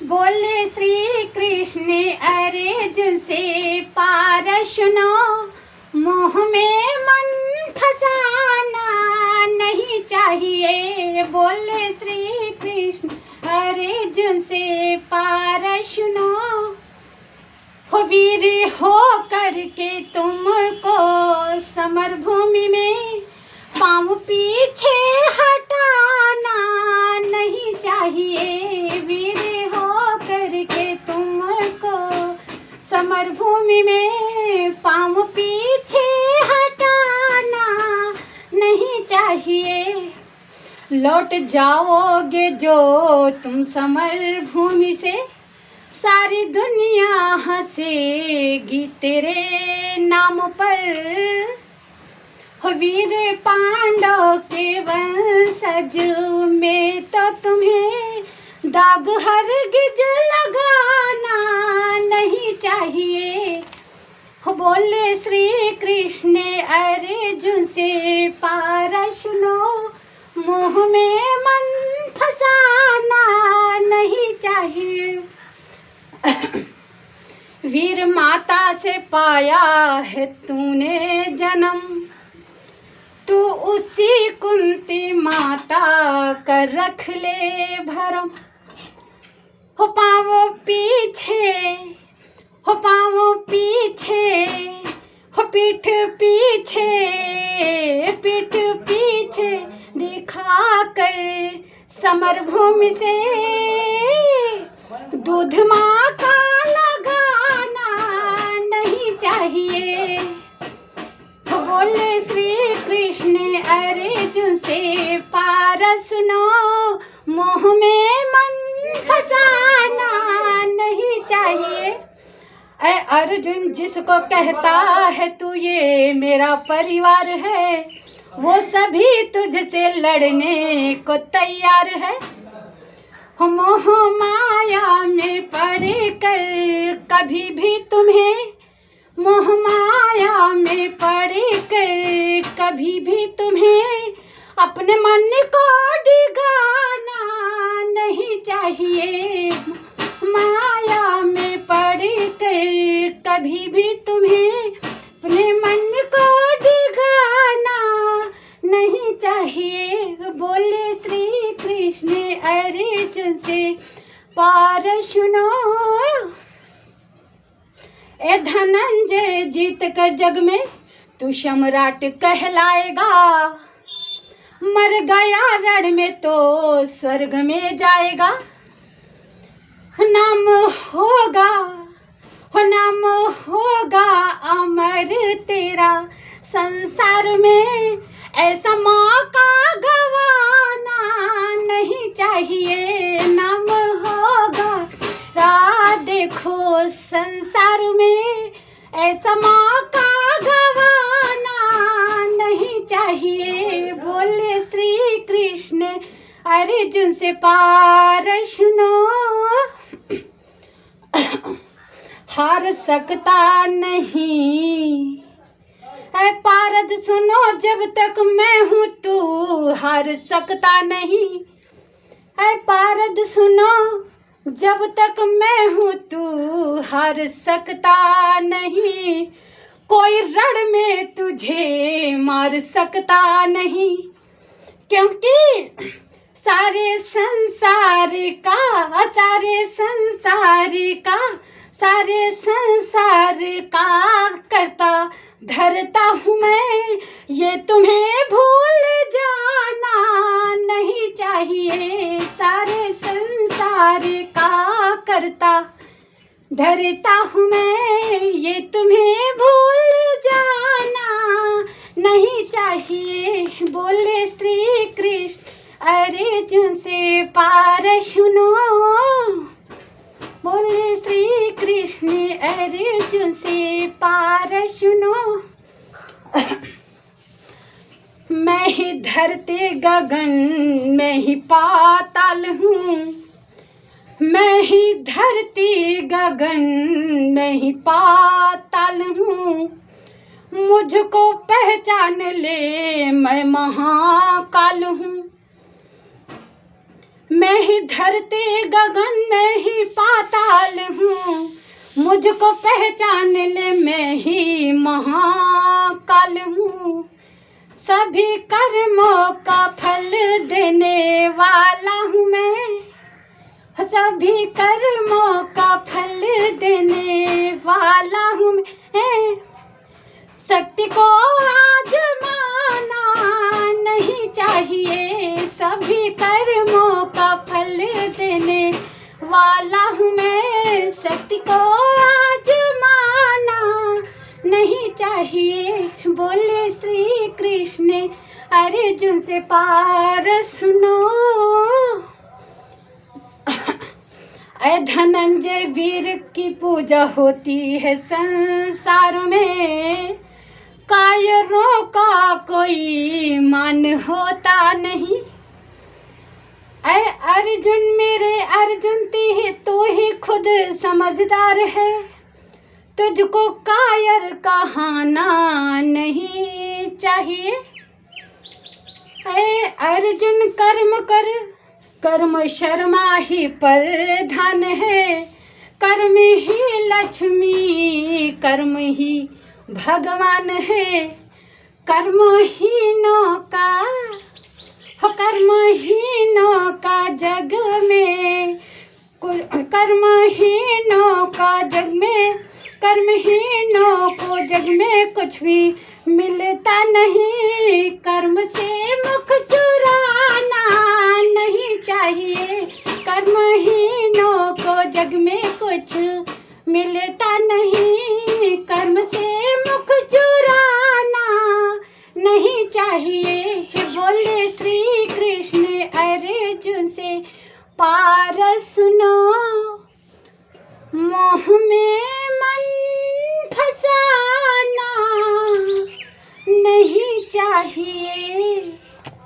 बोले श्री कृष्ण अर्जुन से पारशुनो, मोह में मन फसाना नहीं चाहिए। बोले श्री कृष्ण अर्जुन से पारशुनो, हो वीर हो करके तुमको समर भूमि में पाँव पीछे हटाना नहीं चाहिए। वीर हो करके तुमको समर भूमि में पाँव पीछे हटाना नहीं चाहिए। लौट जाओगे जो तुम समर भूमि से, सारी दुनिया हंसेगी तेरे नाम पर। हो वीर पांडव के वंशज में तो तुम्हें दाग हरगिज लगाना नहीं चाहिए। हो बोले श्री कृष्ण अर्जुन से पारशुनो, मोह में मन फसाना नहीं चाहिए। वीर माता से पाया है तूने जन्म, तू उसी कुंती माता कर रख ले भरम। हो पाँव पीछे, हो पाँव पीछे, हो पीठ पीछे, पीठ पीछे दिखा कर समर भूमि से दूध माँ का लगाना नहीं चाहिए। बोले श्री कृष्ण अर्जुन से पारशुनो, मोह में मन फसाना नहीं चाहिए। ऐ अर्जुन, जिसको कहता है तू ये मेरा परिवार है, वो सभी तुझसे लड़ने को तैयार है। मोह माया में पड़ कर कभी भी तुम्हें, मोह माया में पड़ कर कभी भी तुम्हें अपने मन को डिगाना नहीं चाहिए। माया में पड़ कर कभी भी तुम्हें अपने मन को डिगाना नहीं चाहिए। बोले श्री कृष्ण अर्जुन से पारशुनो, ए धनंजय जीत कर जग में तू सम्राट कहलाएगा। मर गया रण में तो स्वर्ग में जाएगा। नाम होगा, हो नाम होगा अमर तेरा संसार में। ऐसा मौका गवाना नहीं चाहिए। नाम होगा रा देखो संसार में, ऐसा मौका गवाना नहीं चाहिए। बोले श्री कृष्ण अर्जुन से पारशुनो, हार सकता नहीं है पारद सुनो, जब तक मैं हूँ तू हार सकता नहीं है। पारद सुनो, जब तक मैं हूँ तू हार सकता नहीं। कोई रण में तुझे मार सकता नहीं, क्योंकि सारे संसार का, सारे संसार का, सारे संसार का करता धरता हूँ मैं। ये तुम्हें भूल जाना नहीं चाहिए। सारे संसार का करता धरता हूँ मैं, ये तुम्हें भूल जाना नहीं चाहिए। बोले श्री कृष्ण अर्जुन से पारशुनो, बोले श्री कृष्ण अर्जुन से पारशुनो। मैं ही धरती गगन, मैं ही पाताल हूँ। मैं ही धरती गगन, मैं ही पाताल हूँ। मुझको पहचान ले, मैं महाकाल हूँ। मैं ही धरती गगन में ही पाताल हूँ, मुझको पहचान ले मैं ही महाकाल हूँ। सभी कर्मों का फल देने वाला हूँ मैं, सभी कर्मों का फल देने वाला हूँ मैं। शक्ति को आजमाना नहीं चाहिए, सभी कर्मों का फल देने वाला हूँ मैं। शक्ति को आजमाना नहीं चाहिए, बोले श्री कृष्ण अर्जुन से पार सुनो। ऐ धनंजय वीर की पूजा होती है संसार में, कायरों का कोई मान होता नहीं। ऐ अर्जुन मेरे अर्जुन तू ही खुद समझदार है, तुझको कायर कहना नहीं चाहिए। ऐ अर्जुन कर्म कर, कर्म शर्मा ही प्रधान है, कर्म ही लक्ष्मी कर्म ही भगवान है। कर्महीनों का हो, कर्महीनों का जग में, कर्महीनों का जग में, कर्महीनों को जग में कुछ भी मिलता नहीं। कर्म से मुख चुराना नहीं चाहिए, कर्महीनों को जग में कुछ मिलता नहीं। कर्म से मुख चुराना नहीं चाहिए, बोले श्री कृष्ण अर्जुन से पार सुनो। मोह में मन फसाना नहीं चाहिए।